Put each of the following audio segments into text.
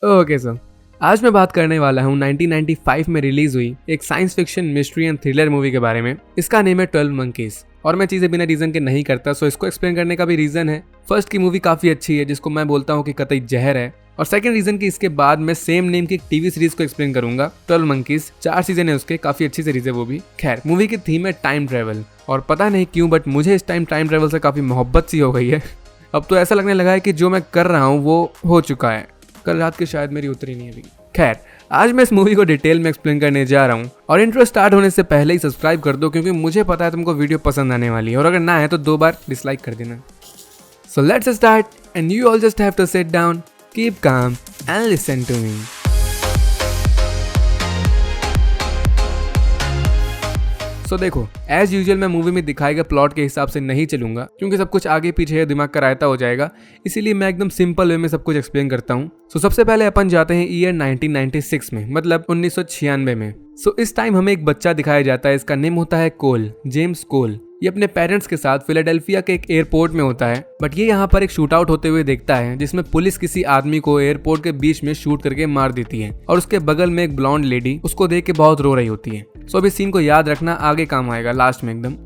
Okay sir, आज मैं बात करने वाला हूँ 1995 में रिलीज हुई एक science fiction mystery and thriller movie के बारे में। इसका नेम है 12 मंकीज और मैं चीजें बिना रीजन के नहीं करता, सो इसको एक्सप्लेन करने का भी रीजन है। फर्स्ट की मूवी काफी अच्छी है जिसको मैं बोलता हूँ कि कतई जहर है, और सेकंड रीजन की इसके बाद मैं सेम नेम की एक टीवी सीरीज को एक्सप्लेन करूंगा 12 मंकीज। 4 सीजन है उसके, काफी अच्छी सीरीज है वो भी। खैर, मूवी की थीम है टाइम ट्रेवल, और पता नहीं क्यों बट मुझे इस टाइम ट्रेवल से काफी मोहब्बत सी हो गई है। अब तो ऐसा लगने लगा है कि जो मैं कर रहा हूँ वो हो चुका है। कल रात की शायद मेरी उतरी नहीं अभी। खैर, आज मैं इस मूवी को डिटेल में एक्सप्लेन करने जा रहा हूँ, और इंट्रो स्टार्ट होने से पहले ही सब्सक्राइब कर दो क्योंकि मुझे पता है तुमको वीडियो पसंद आने वाली है, और अगर ना है तो 2 बार डिसलाइक कर देना। So let's start and you all just have to sit down, keep calm and listen to me. So देखो, एज यूजुअल मैं मूवी में दिखाए गए प्लॉट के हिसाब से नहीं चलूंगा क्योंकि सब कुछ आगे पीछे है, दिमाग का रायता हो जाएगा। इसीलिए मैं एकदम सिंपल वे में सब कुछ एक्सप्लेन करता हूँ। सो सबसे पहले अपन जाते हैं ईयर 1996 में, मतलब 1996 में। सो इस टाइम हमें एक बच्चा दिखाया जाता है, इसका नेम होता है कोल, जेम्स कोल। ये अपने पेरेंट्स के साथ फिलाडेल्फिया के एक एयरपोर्ट में होता है, बट ये यहाँ पर एक शूट आउट होते हुए देखता है जिसमें पुलिस किसी आदमी को एयरपोर्ट के बीच में शूट करके मार देती है, और उसके बगल में एक ब्लॉन्ड लेडी उसको देख के बहुत रो रही होती है। सो अभी सीन को याद रखना, आगे काम आएगा लास्ट में एकदम।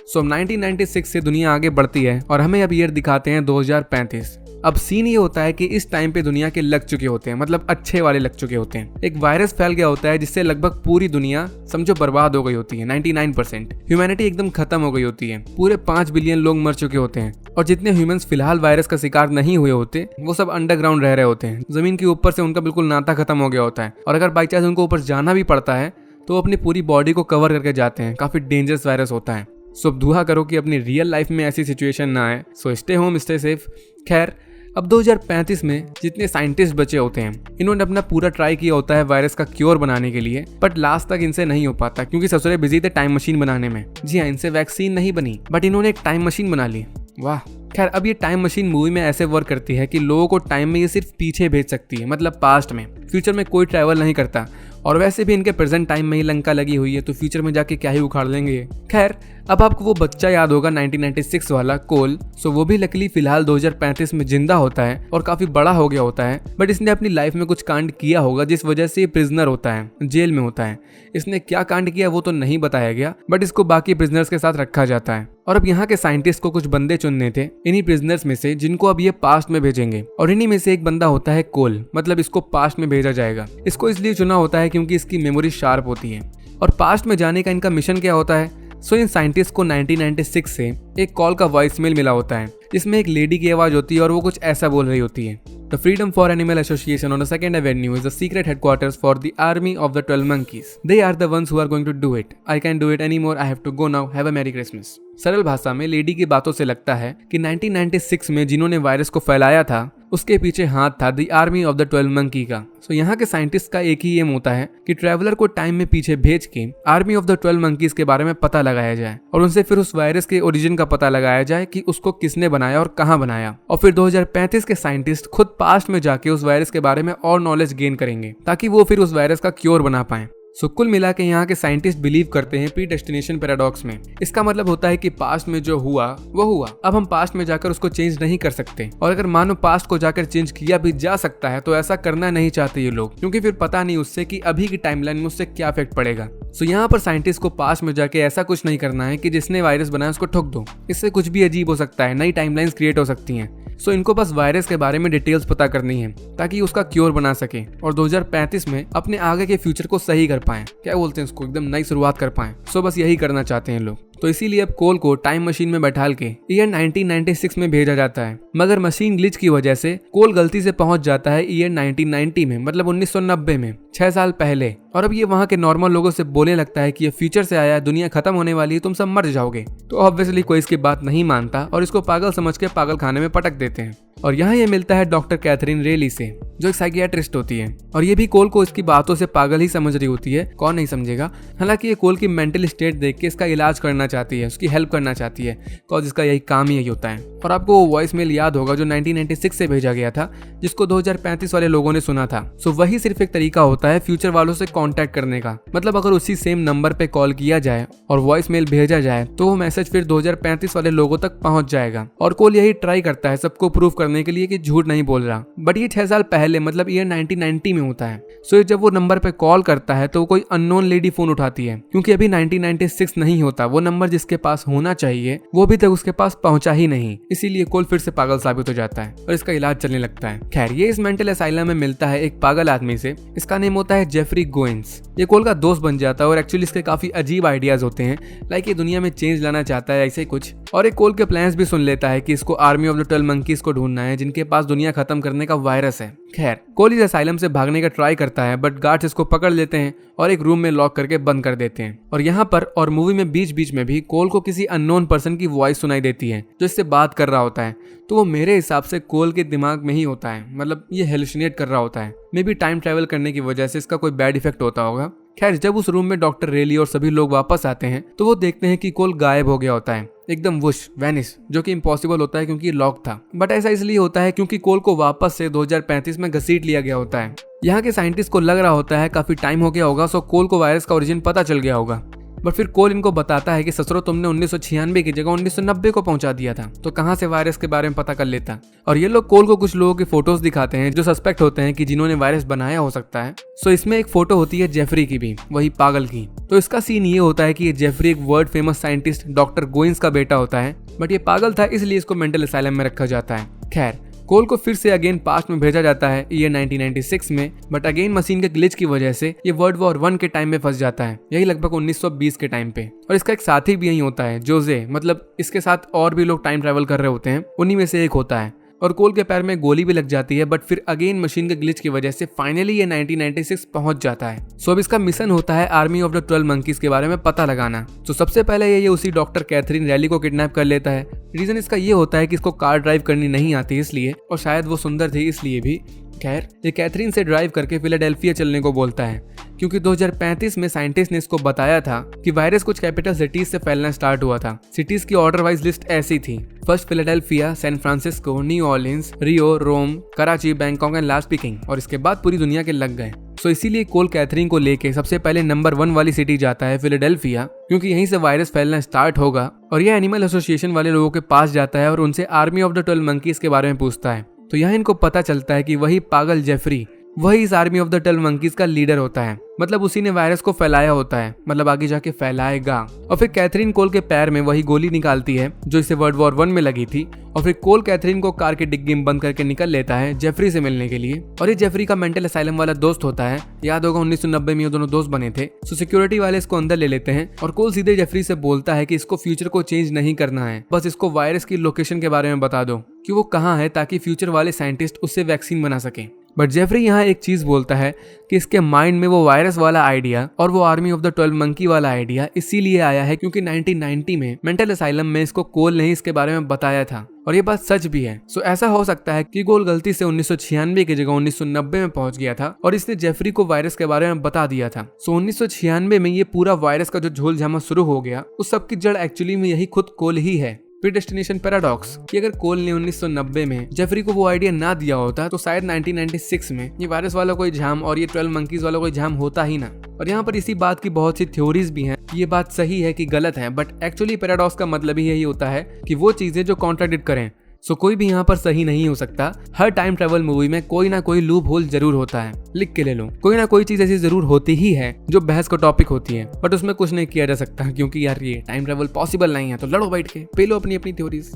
सो 1996 से दुनिया आगे बढ़ती है और हमें अब ईयर दिखाते हैं 2035। अब सीन ये होता है कि इस टाइम पे दुनिया के लग चुके होते हैं, मतलब अच्छे वाले लग चुके होते हैं। एक वायरस फैल गया होता है जिससे लगभग पूरी दुनिया समझो बर्बाद हो गई होती है। 99% ह्यूमैनिटी एकदम खत्म हो गई होती है। पूरे 5 बिलियन लोग मर चुके होते हैं, और जितने ह्यूमंस फिलहाल वायरस का शिकार नहीं हुए होते वो सब अंडरग्राउंड रह रहे होते हैं। जमीन के ऊपर से उनका बिल्कुल नाता खत्म हो गया होता है, और अगर बाई चांस उनको ऊपर जाना भी पड़ता है तो अपनी पूरी बॉडी को कवर करके जाते हैं। काफी डेंजरस वायरस होता है। सो अब दुआ करो कि अपनी रियल लाइफ में ऐसी सिचुएशन ना आए। So stay home, stay safe. खैर, अब 2035 में जितने साइंटिस्ट बचे होते हैं, इन्होंने अपना पूरा ट्राई किया होता है वायरस का क्योर बनाने के लिए, बट लास्ट तक इनसे नहीं हो पाता क्योंकि ससुरे बिजी थे टाइम मशीन बनाने में। जी हाँ, इनसे वैक्सीन नहीं बनी, बट इन्होंने एक टाइम मशीन बना ली। वाह। खैर, अब ये टाइम मशीन मूवी में ऐसे वर्क करती है कि लोगों को टाइम में ये सिर्फ पीछे भेज सकती है, मतलब पास्ट में। फ्यूचर में कोई ट्रैवल नहीं करता, और वैसे भी इनके प्रेजेंट टाइम में ही लंका लगी हुई है, तो फ्यूचर में जाके क्या ही उखाड़ लेंगे ये। खैर, अब आपको वो बच्चा याद होगा 1996 वाला कोल। सो वो भी लकीली फिलहाल 2035 में जिंदा होता है और काफी बड़ा हो गया होता है, बट इसने अपनी लाइफ में कुछ कांड किया होगा जिस वजह से ये प्रिजनर होता है, जेल में होता है। इसने क्या कांड किया वो तो नहीं बताया गया, बट इसको बाकी प्रिजनर्स के साथ रखा जाता है। और अब यहाँ के साइंटिस्ट को कुछ बंदे चुनने थे इन्हीं प्रिजनर्स में से, जिनको अब ये पास्ट में भेजेंगे, और इन्हीं में से एक बंदा होता है कोल, मतलब इसको पास्ट में भेजा जाएगा। इसको इसलिए चुना होता है क्योंकि इसकी मेमोरी शार्प होती है। और पास्ट में जाने का इनका मिशन क्या होता है? सो इन साइंटिस्ट को 1996 से एक कॉल का वॉइस मेल मिला होता है जिसमें एक लेडी की आवाज होती है और वो कुछ ऐसा बोल रही होती है: The Freedom for Animal Association on the 2nd Avenue is the secret headquarters for the army of the 12 monkeys. They are the ones who are going to do it. I can't do it anymore. I have to go now. Have a Merry Christmas. सरल भाषा में lady की बातों से लगता है कि 1996 में जिन्होंने वायरस को फैलाया था उसके पीछे हाथ था the army of the 12 monkey का। सो यहाँ के साइंटिस्ट का एक ही एम होता है कि ट्रैवलर को टाइम में पीछे भेज के आर्मी ऑफ द 12 मंकीज के बारे में पता लगाया जाए, और उनसे फिर उस वायरस के ओरिजिन का पता लगाया जाए कि उसको किसने बनाया और कहाँ बनाया। और फिर 2035 के साइंटिस्ट खुद पास्ट में जाके उस वायरस के बारे में और नॉलेज गेन करेंगे ताकि वो फिर उस वायरस का क्योर बना पाए। सो कुल मिला के यहाँ के साइंटिस्ट बिलीव करते हैं प्रीडेस्टिनेशन पैराडॉक्स में। इसका मतलब होता है कि पास्ट में जो हुआ वो हुआ, अब हम पास्ट में जाकर उसको चेंज नहीं कर सकते, और अगर मानो पास्ट को जाकर चेंज किया भी जा सकता है तो ऐसा करना नहीं चाहते ये लोग, क्योंकि फिर पता नहीं उससे कि अभी की टाइमलाइन में उससे क्या इफेक्ट पड़ेगा। सो यहाँ पर साइंटिस्ट को पास्ट में जाके ऐसा कुछ नहीं करना है कि जिसने वायरस बनाया उसको ठोक दो। इससे कुछ भी अजीब हो सकता है, नई टाइमलाइंस क्रिएट हो सकती हैं। सो इनको बस वायरस के बारे में डिटेल्स पता करनी है ताकि उसका क्योर बना सके और 2035 में अपने आगे के फ्यूचर को सही कर पाएं। क्या बोलते हैं उसको, एकदम नई शुरुआत कर पाएं। सो बस यही करना चाहते हैं लोग। तो इसीलिए अब कोल को टाइम मशीन में बैठाल के ईयर 1996 में भेजा जाता है, मगर मशीन ग्लिच की वजह से कोल गलती से पहुंच जाता है ईयर 1990 में, मतलब 1990 में, 6 साल पहले। और अब ये वहाँ के नॉर्मल लोगों से बोलने लगता है कि ये फ्यूचर से आया है, दुनिया खत्म होने वाली है, तुम सब मर जाओगे। तो ऑब्वियसली कोई इसकी बात नहीं मानता और इसको पागल समझ के पागल खाने में पटक देते हैं। और यहाँ ये मिलता है डॉक्टर कैथरीन रेली से, जो एक साइकियाट्रिस्ट होती है, और ये भी कोल को इसकी बातों से पागल ही समझ रही होती है, कौन नहीं समझेगा। हालांकि ये कोल की मेंटल स्टेट देख के इसका इलाज करना चाहती है, उसकी हेल्प करना चाहती है, बिकॉज इसका यही काम ही यही होता है। और आपको वो वॉइस मेल याद होगा जो 1996 से भेजा गया था, जिसको 2035 वाले लोगों ने सुना था। सो वही सिर्फ एक तरीका होता है फ्यूचर वालों से कांटेक्ट करने का, मतलब अगर उसी सेम नंबर पे कॉल किया जाए और वॉइस मेल भेजा जाए तो वो मैसेज फिर 2035 वाले लोगों तक पहुंच जाएगा। और कोल यही ट्राई करता है सबको प्रूव करने करने के लिए कि झूठ नहीं बोल रहा। बट ये 6 साल पहले मतलब ईयर 1990 में होता है। सो जब वो नंबर पे कॉल करता है तो कोई अननोन लेडी फोन उठाती है, क्योंकि अभी 1996 नहीं होता। वो नंबर जिसके पास होना चाहिए वो अभी तक उसके पास पहुंचा ही नहीं, इसीलिए कोल फिर से पागल साबित हो जाता है और इसका इलाज चलने लगता है। खैर ये इस मेंटल असाइलम में मिलता है एक पागल आदमी से, इसका नेम होता है जेफरी गोइंस। ये कोल का दोस्त बन जाता है और एक्चुअली इसके काफी अजीब आइडियाज होते हैं, लाइक ये दुनिया में चेंज लाना चाहता है ऐसे कुछ। और एक कोल के प्लान्स भी सुन लेता है कि इसको आर्मी ऑफ द 12 मंकीज को ढूंढना है जिनके पास दुनिया खत्म करने का वायरस है। खैर कोल इस असाइलम से भागने का ट्राई करता है, बट गार्ड्स इसको पकड़ लेते हैं और एक रूम में लॉक करके बंद कर देते हैं। और यहाँ पर और मूवी में बीच बीच में भी कोल को किसी अननोन पर्सन की वॉइस सुनाई देती है जो इससे बात कर रहा होता है। तो वो मेरे हिसाब से कोल के दिमाग में ही होता है, मतलब ये हेलुसिनेट कर रहा होता है। मे बी टाइम ट्रैवल करने की वजह से इसका कोई बैड इफेक्ट होता होगा। खैर जब उस रूम में डॉक्टर रेली और सभी लोग वापस आते हैं तो वो देखते हैं कि कोल गायब हो गया होता है, एकदम वुश वैनिश, जो कि इम्पॉसिबल होता है क्योंकि लॉक था। बट ऐसा इसलिए होता है क्योंकि कोल को वापस से 2035 में घसीट लिया गया होता है। यहाँ के साइंटिस्ट को लग रहा होता है काफी टाइम हो गया होगा, सो कोल को वायरस का ओरिजिन पता चल गया होगा। बट फिर कोल इनको बताता है कि ससुरो तुमने 1996 की जगह 1990 को पहुंचा दिया था, तो कहां से वायरस के बारे में पता कर लेता। और ये लोग कोल को कुछ लोगों की फोटोज दिखाते हैं जो सस्पेक्ट होते हैं कि जिन्होंने वायरस बनाया हो सकता है। सो इसमें एक फोटो होती है जेफरी की भी, वही पागल की। तो इसका सीन ये होता है कि ये जेफरी एक वर्ल्ड फेमस साइंटिस्ट डॉक्टर गोइंस का बेटा होता है, बट ये पागल था इसलिए इसको मेंटल असाइलम में रखा जाता है। खैर कोल को फिर से अगेन पास्ट में भेजा जाता है ईयर 1996 में, बट अगेन मशीन के ग्लिच की वजह से ये वर्ल्ड वॉर 1 के टाइम में फंस जाता है, यही लगभग 1920 के टाइम पे। और इसका एक साथी भी यही होता है जोजे, मतलब इसके साथ और भी लोग टाइम ट्रैवल कर रहे होते हैं, उन्हीं में से एक होता है। और कोल के पैर में गोली भी लग जाती है, बट फिर अगेन मशीन के ग्लिच की वजह से फाइनली ये 1996 पहुंच जाता है। सो अब इसका मिशन होता है आर्मी ऑफ द 12 मंकीज के बारे में पता लगाना। तो सबसे पहले ये उसी डॉक्टर कैथरीन रैली को किडनैप कर लेता है। रीजन इसका ये होता है कि इसको कार ड्राइव करनी नहीं आती इसलिए, और शायद वो सुंदर थी इसलिए भी। खैर ये कैथरीन से ड्राइव करके फिलाडेल्फिया चलने को बोलता है, क्योंकि 2035 में साइंटिस्ट ने इसको बताया था कि वायरस कुछ कैपिटल सिटीज से फैलना स्टार्ट हुआ था। सिटीज की ऑर्डर वाइज लिस्ट ऐसी थी: first Philadelphia, San Francisco, New Orleans, Rio, Rome, Karachi, Bangkok and last Peking, और इसके बाद पूरी दुनिया के लग गए। सो इसीलिए कोल कैथरीन को लेके सबसे पहले नंबर 1 वाली सिटी जाता है फिलाडेल्फिया, क्योंकि यहीं से वायरस फैलना स्टार्ट होगा। और यह एनिमल एसोसिएशन वाले लोगों के पास जाता है और उनसे आर्मी ऑफ द 12 मंकीज के बारे में पूछता है। तो यहाँ इनको पता चलता है कि वही पागल जेफरी वही इस आर्मी ऑफ द 12 मंकीज का लीडर होता है, मतलब उसी ने वायरस को फैलाया होता है, मतलब आगे जाके फैलाएगा। और फिर कैथरीन कोल के पैर में वही गोली निकालती है जो इसे वर्ल्ड वॉर 1 में लगी थी। और फिर कोल कैथरीन को कार के डिग्गी में बंद करके निकल लेता है जेफरी से मिलने के लिए। और ये जेफरी का मेंटल असाइलम वाला दोस्त होता है, याद होगा 1990 में ये दोनों दोस्त बने थे। सो सिक्योरिटी वाले इसको अंदर ले लेते हैं और कोल सीधे जेफरी से बोलता है कि इसको फ्यूचर को चेंज नहीं करना है, बस इसको वायरस की लोकेशन के बारे में बता दो कि वो कहाँ है, ताकि फ्यूचर वाले साइंटिस्ट उससे वैक्सीन बना सके। बट जेफरी यहाँ एक चीज बोलता है कि इसके माइंड में वो वायरस वाला आइडिया और वो आर्मी ऑफ द 12 मंकी वाला आइडिया इसीलिए आया है क्योंकि 1990 में मेंटल असाइलम में इसको कोल ने इसके बारे में बताया था, और ये बात सच भी है। सो ऐसा हो सकता है कि कोल गलती से 1996 की जगह 1990 में पहुंच गया था और इसने जेफरी को वायरस के बारे में बता दिया था। सो 1996 में ये पूरा वायरस का जो झोल झामा शुरू हो गया, उस सब की जड़ एक्चुअली में यही खुद कोल ही है। प्रीडेस्टिनेशन पैराडॉक्स कि अगर कोल ने 1990 में जेफरी को वो आइडिया ना दिया होता तो शायद 1996 में ये वायरस वाला कोई झाम और ये 12 मंकीज वाला कोई झाम होता ही ना। और यहाँ पर इसी बात की बहुत सी थ्योरीज भी हैं, ये बात सही है कि गलत है, बट एक्चुअली पैराडॉक्स का मतलब ही यही होता है कि वो चीजें जो कॉन्ट्राडिक्ट करें। सो कोई भी यहाँ पर सही नहीं हो सकता। हर टाइम ट्रेवल मूवी में कोई ना कोई लूप होल जरूर होता है, लिख के ले लो। कोई ना कोई चीज ऐसी जरूर होती ही है जो बहस का टॉपिक होती है, बट उसमें कुछ नहीं किया जा सकता क्योंकि यार ये टाइम ट्रेवल पॉसिबल नहीं है। तो लड़ो बैठ के, पे लो अपनी अपनी थ्योरीज।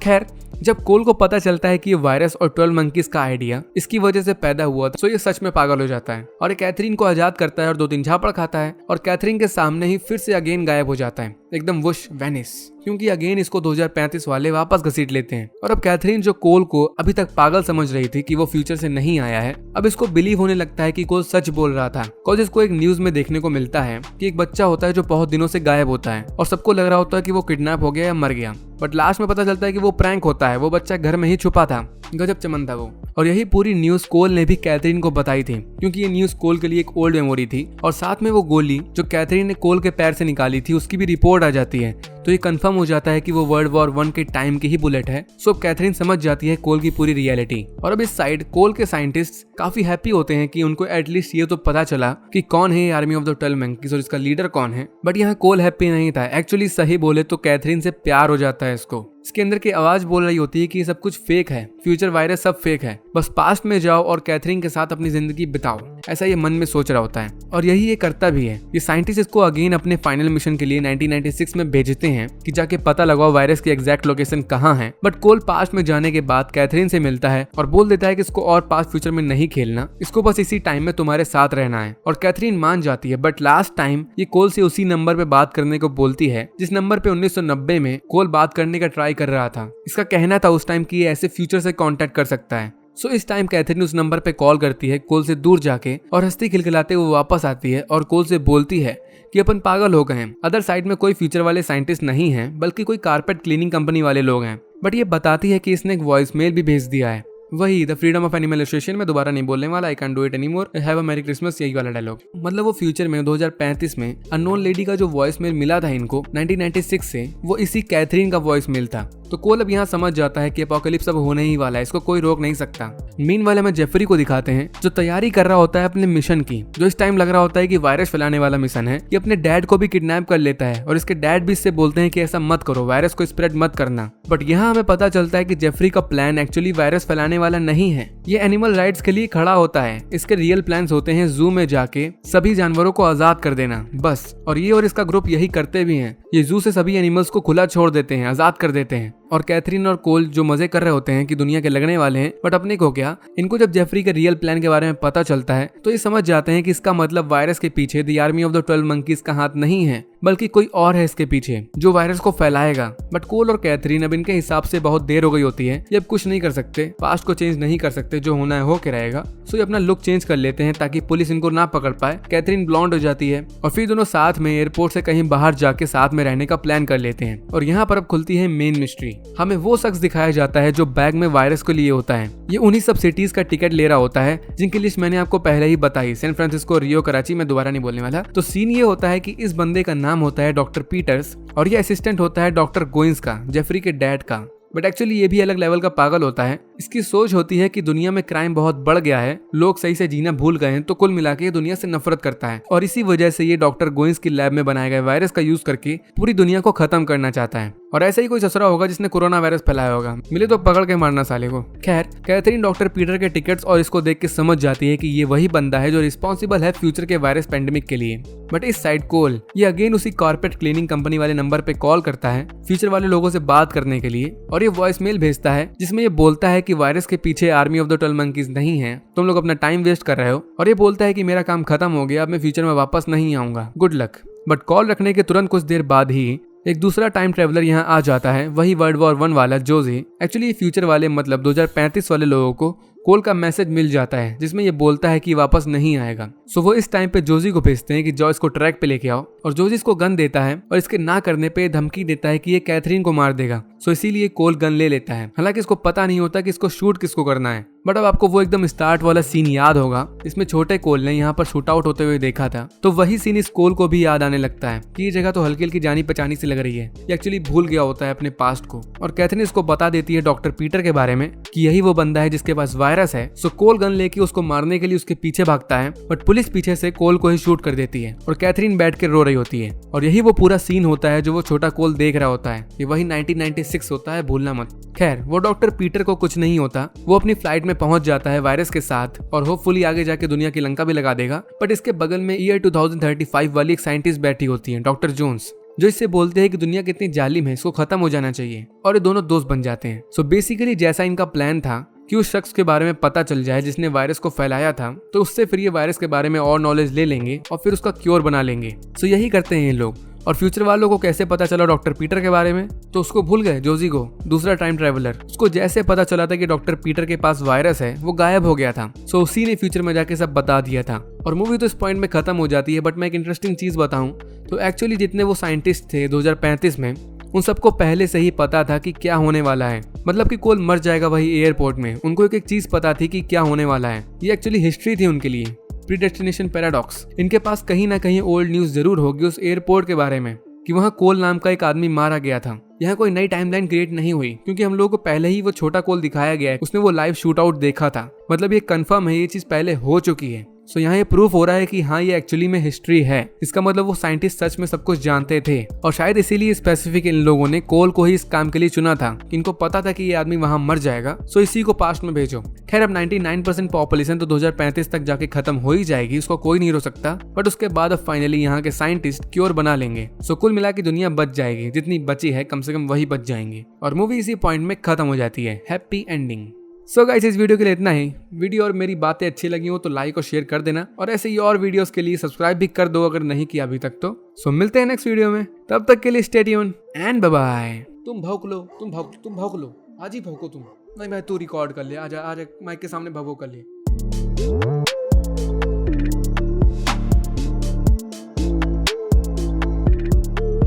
खैर जब कोल को पता चलता है कि ये वायरस और 12 मंकीज का आइडिया इसकी वजह से पैदा हुआ था, तो ये सच में पागल हो जाता है और कैथरीन को आजाद करता है और 2-3 झापड़ खाता है और कैथरीन के सामने ही फिर से अगेन गायब हो जाता है, एकदम वुश वैनिश, क्योंकि अगेन इसको 2035 वाले वापस घसीट लेते हैं। और अब कैथरीन जो कोल को अभी तक पागल समझ रही थी कि वो फ्यूचर से नहीं आया है, अब इसको बिलीव होने लगता है कि कोल सच बोल रहा था। कॉज इसको एक न्यूज में देखने को मिलता है कि एक बच्चा होता है जो बहुत दिनों से गायब होता है और सबको लग रहा होता है कि वो किडनैप हो गया या मर गया, बट लास्ट में पता चलता है कि वो प्रैंक होता है, वो बच्चा घर में ही छुपा था। गजब चमन था वो। और यही पूरी न्यूज कोल ने भी कैथरीन को बताई थी, क्योंकि ये न्यूज कोल के लिए एक ओल्ड मेमोरी थी। और साथ में वो गोली जो कैथरीन ने कोल के पैर से निकाली थी उसकी भी रिपोर्ट आ जाती है, तो ये कंफर्म हो जाता है कि वो वर्ल्ड वॉर 1 के टाइम की ही बुलेट है। सो कैथरीन समझ जाती है कोल की पूरी रियलिटी। और अब इस साइड कोल के साइंटिस्ट काफी हैप्पी होते हैं कि उनको एटलीस्ट ये तो पता चला कि कौन है आर्मी ऑफ द 12 मंकीज और इसका लीडर कौन है। बट यहाँ कोल हैप्पी नहीं था, एक्चुअली सही बोले तो कैथरीन से प्यार हो जाता है इसको। इसके अंदर की आवाज बोल रही होती है कि ये सब कुछ फेक है, फ्यूचर वायरस सब फेक है, बस पास्ट में जाओ और कैथरीन के साथ अपनी जिंदगी बिताओ। ऐसा ये मन में सोच रहा होता है और यही ये करता भी है। ये साइंटिस्ट इसको अगेन अपने फाइनल मिशन के लिए 1996 में भेजते हैं कि जाके पता लगाओ वायरस की एग्जैक्ट लोकेशन कहाँ है। बट कोल पास्ट में जाने के बाद कैथरीन से मिलता है और बोल देता है कि इसको और पास्ट फ्यूचर में नहीं खेलना, इसको बस इसी टाइम में तुम्हारे साथ रहना है। और कैथरीन मान जाती है। बट लास्ट टाइम ये कोल से उसी नंबर पे बात करने को बोलती है जिस नंबर पे 1990 में कोल बात करने का ट्राई कर रहा था। इसका कहना था उस टाइम कि ये ऐसे फ्यूचर से कांटेक्ट कर सकता है। सो इस टाइम कैथरीन उस नंबर पे कॉल करती है कोल से दूर जाके और हंसती खिलखिलाते वो वापस आती है और कोल से बोलती है कि अपन पागल हो गए हैं। अदर साइड में कोई फ्यूचर वाले साइंटिस्ट नहीं है बल्कि कोई कारपेट क्लीनिंग कंपनी वाले लोग हैं। बट ये बताती है कि इसने एक वॉइस मेल भी भेज दिया है। वही the freedom of animal association में दोबारा नहीं बोलने वाला, I can do it anymore, have a merry Christmas, यही वाला डायलॉग। मतलब वो फ्यूचर में 2035 में अननोन लेडी का जो वॉइस मेल मिला था इनको 1996 से, वो इसी कैथरीन का वॉइस मेल था। तो कोल अब यहाँ समझ जाता है कि अपोकलिप्स अब होने ही वाला है, इसको कोई रोक नहीं सकता। मीनवाइल हमें जेफरी को दिखाते हैं जो तैयारी कर रहा होता है अपने मिशन की, जो इस टाइम लग रहा होता है कि वायरस फैलाने वाला मिशन है। ये अपने डैड को भी किडनैप कर लेता है और इसके डैड भी इससे बोलते हैं कि ऐसा मत करो, वायरस को स्प्रेड मत करना। बट यहाँ हमें पता चलता है कि जेफरी का प्लान एक्चुअली वायरस फैलाने वाला नहीं है, ये एनिमल राइट्स के लिए खड़ा होता है। इसके रियल प्लान्स होते हैं जू में जाके सभी जानवरों को आजाद कर देना, बस। और ये और इसका ग्रुप यही करते भी हैं। ये जू से सभी एनिमल्स को खुला छोड़ देते हैं, आजाद कर देते हैं। और कैथरीन और कोल जो मजे कर रहे होते हैं कि दुनिया के लगने वाले हैं, बट अपने को क्या, इनको जब जेफरी के रियल प्लान के बारे में पता चलता है तो ये समझ जाते हैं कि इसका मतलब वायरस के पीछे the army of the 12 monkeys का हाथ नहीं है, बल्कि कोई और है इसके पीछे जो वायरस को फैलाएगा। बट कोल और कैथरीन अब इनके हिसाब से बहुत देर हो गई होती है, ये अब कुछ नहीं कर सकते, पास्ट को चेंज नहीं कर सकते, जो होना है हो के रहेगा। सो ये अपना लुक चेंज कर लेते हैं ताकि पुलिस इनको ना पकड़ पाए। कैथरीन ब्लॉन्ड हो जाती है और फिर दोनों साथ में एयरपोर्ट से कहीं बाहर जाके साथ में रहने का प्लान कर लेते हैं। और यहाँ पर अब खुलती है मेन मिस्ट्री। हमें वो शख्स दिखाया जाता है जो बैग में वायरस को लिए होता है। ये उन्हीं सब सिटीज का टिकट ले रहा होता है जिनकी लिस्ट मैंने आपको पहले ही बताई, सैन फ्रांसिस्को, रियो, कराची, मैं दोबारा नहीं बोलने वाला। तो सीन ये होता है कि इस बंदे का नाम होता है डॉक्टर पीटर्स और ये असिस्टेंट होता है डॉक्टर गोइंस का, जेफरी के डैड का। बट एक्चुअली ये भी अलग लेवल का पागल होता है। इसकी सोच होती है कि दुनिया में क्राइम बहुत बढ़ गया है, लोग सही से जीना भूल गए हैं, तो कुल मिला के ये दुनिया से नफरत करता है। और इसी वजह से ये डॉक्टर गोइंस की लैब में बनाए गए वायरस का यूज करके पूरी दुनिया को खत्म करना चाहता है। और ऐसा ही कोई ससुरा होगा जिसने कोरोना वायरस फैलाया होगा, मिले तो पकड़ के मारना साले को। खैर, कैथरीन डॉक्टर पीटर के टिकट्स और इसको देख के समझ जाती है कि ये वही बंदा है जो रिस्पॉन्सिबल है फ्यूचर के वायरस पेंडेमिक के लिए। बट इस साइड कोल ये अगेन उसी कॉर्पोरेट क्लीनिंग कंपनी वाले नंबर पे कॉल करता है फ्यूचर वाले लोगों से बात करने के लिए, और ये वॉइस मेल भेजता है जिसमें ये बोलता है कि वायरस के पीछे आर्मी ऑफ द 12 मंकीज नहीं है, तुम लोग अपना टाइम वेस्ट कर रहे हो। और ये बोलता है कि मेरा काम खत्म हो गया, अब मैं फ्यूचर में वापस नहीं आऊंगा, गुड लक। बट कॉल रखने के तुरंत कुछ देर बाद ही एक दूसरा टाइम ट्रेवलर यहाँ आ जाता है, वही वर्ल्ड वॉर 1 वाला जोजी। एक्चुअली ये फ्यूचर वाले मतलब 2035 वाले लोगों को कोल का मैसेज मिल जाता है जिसमें ये बोलता है कि वापस नहीं आएगा। सो वो इस टाइम पे जोजी को भेजते हैं कि जो इसको ट्रैक पे लेके आओ, और जोजी इसको गन देता है और इसके ना करने पे धमकी देता है कि ये कैथरीन को मार देगा। सो इसीलिए कोल गन ले लेता है। हालांकि इसको पता नहीं होता कि इसको शूट किसको करना है। बट अब आपको वो एकदम स्टार्ट वाला सीन याद होगा, इसमें छोटे कोल ने यहाँ पर शूट आउट होते हुए देखा था, तो वही सीन इस कोल को भी याद आने लगता है कि ये जगह तो हल्की हल्की जानी पहचानी सी लग रही है। ये एक्चुअली भूल गया होता है अपने पास्ट को। और कैथरीन इसको बता देती है डॉक्टर पीटर के बारे में कि यही वो बंदा है जिसके पास वायरस है। सो कोल गन लेके उसको मारने के लिए उसके पीछे भागता है, बट पुलिस पीछे से कोल को ही शूट कर देती है और कैथरीन बैठ के रो रही होती है। और यही वो पूरा सीन होता है जो वो छोटा कोल देख रहा होता है। ये वही 1996 होता है, भूलना मत। खैर, वो डॉक्टर पीटर को कुछ नहीं होता, वो अपनी फ्लाइट में पहुंच जाता है वायरस के साथ और होपफुली आगे जाके दुनिया की लंका भी लगा देगा। बट इसके बगल में ईयर 2035 वाली एक साइंटिस्ट बैठी होती है, डॉक्टर जोन्स, जो इससे बोलते हैं कि दुनिया कितनी जालिम है, इसको खत्म हो जाना चाहिए। और ये दोनों दोस्त बन जाते हैं। सो बेसिकली जैसा इनका प्लान था कि उस शख्स के बारे में पता चल जाए जिसने वायरस को फैलाया था, तो उससे फिर ये वायरस के बारे में और नॉलेज ले लेंगे और फिर उसका क्योर बना लेंगे। सो यही करते हैं ये लोग। और फ्यूचर वालों को कैसे पता चला डॉक्टर पीटर के बारे में, तो उसको भूल गए जोजी को, दूसरा टाइम ट्रैवलर। उसको जैसे पता चला था कि डॉक्टर पीटर के पास वायरस है, वो गायब हो गया था। सो उसी ने फ्यूचर में जाके सब बता दिया था। और मूवी तो इस पॉइंट में खत्म हो जाती है। बट मैं एक इंटरेस्टिंग चीज बताऊं तो एक्चुअली जितने वो साइंटिस्ट थे 2035 में, उन सबको पहले से ही पता था कि क्या होने वाला है। मतलब कि कोल मर जाएगा वही एयरपोर्ट में। उनको एक चीज पता थी कि क्या होने वाला है। ये एक्चुअली हिस्ट्री थी उनके लिए, प्रीडेस्टिनेशन पैराडॉक्स। इनके पास कहीं ना कहीं ओल्ड न्यूज जरूर होगी उस एयरपोर्ट के बारे में कि वहाँ कोल नाम का एक आदमी मारा गया था। यहाँ कोई नई टाइमलाइन क्रिएट नहीं हुई क्योंकि हम लोगों को पहले ही वो छोटा कोल दिखाया गया है, उसने वो लाइव शूट आउट देखा था। मतलब ये कंफर्म है, ये चीज पहले हो चुकी है। सो यहाँ ये प्रूफ हो रहा है कि हाँ ये एक्चुअली में हिस्ट्री है। इसका मतलब वो साइंटिस्ट सच में सब कुछ जानते थे और शायद इसीलिए स्पेसिफिक इन लोगों ने कोल को ही इस काम के लिए चुना था। इनको पता था कि ये आदमी वहां मर जाएगा, सो इसी को पास्ट में भेजो। खैर अब 99% पॉपुलेशन तो 2035 तक जाके खत्म हो ही जाएगी, उसको कोई नहीं रोक सकता। बट उसके बाद अब फाइनली यहाँ के साइंटिस्ट क्योर बना लेंगे। सो कुल मिला के दुनिया बच जाएगी, जितनी बची है कम से कम वही बच जाएंगे और मूवी इसी पॉइंट में खत्म हो जाती है। Happy ending. सो गाइस इस वीडियो के लिए इतना ही। वीडियो और मेरी बातें अच्छी लगी हो तो लाइक और शेयर कर देना और ऐसे ही और वीडियोस के लिए सब्सक्राइब भी कर दो अगर नहीं किया अभी तक तो। सो मिलते हैं नेक्स्ट वीडियो में, तब तक के लिए stay tune and bye bye. तुम भौंक लो, तुम भौंक लो, आज ही भौंको तुम। नहीं मैं तू रिकॉर्ड कर ले, आजा आजा माइक के सामने भौंको कर ले।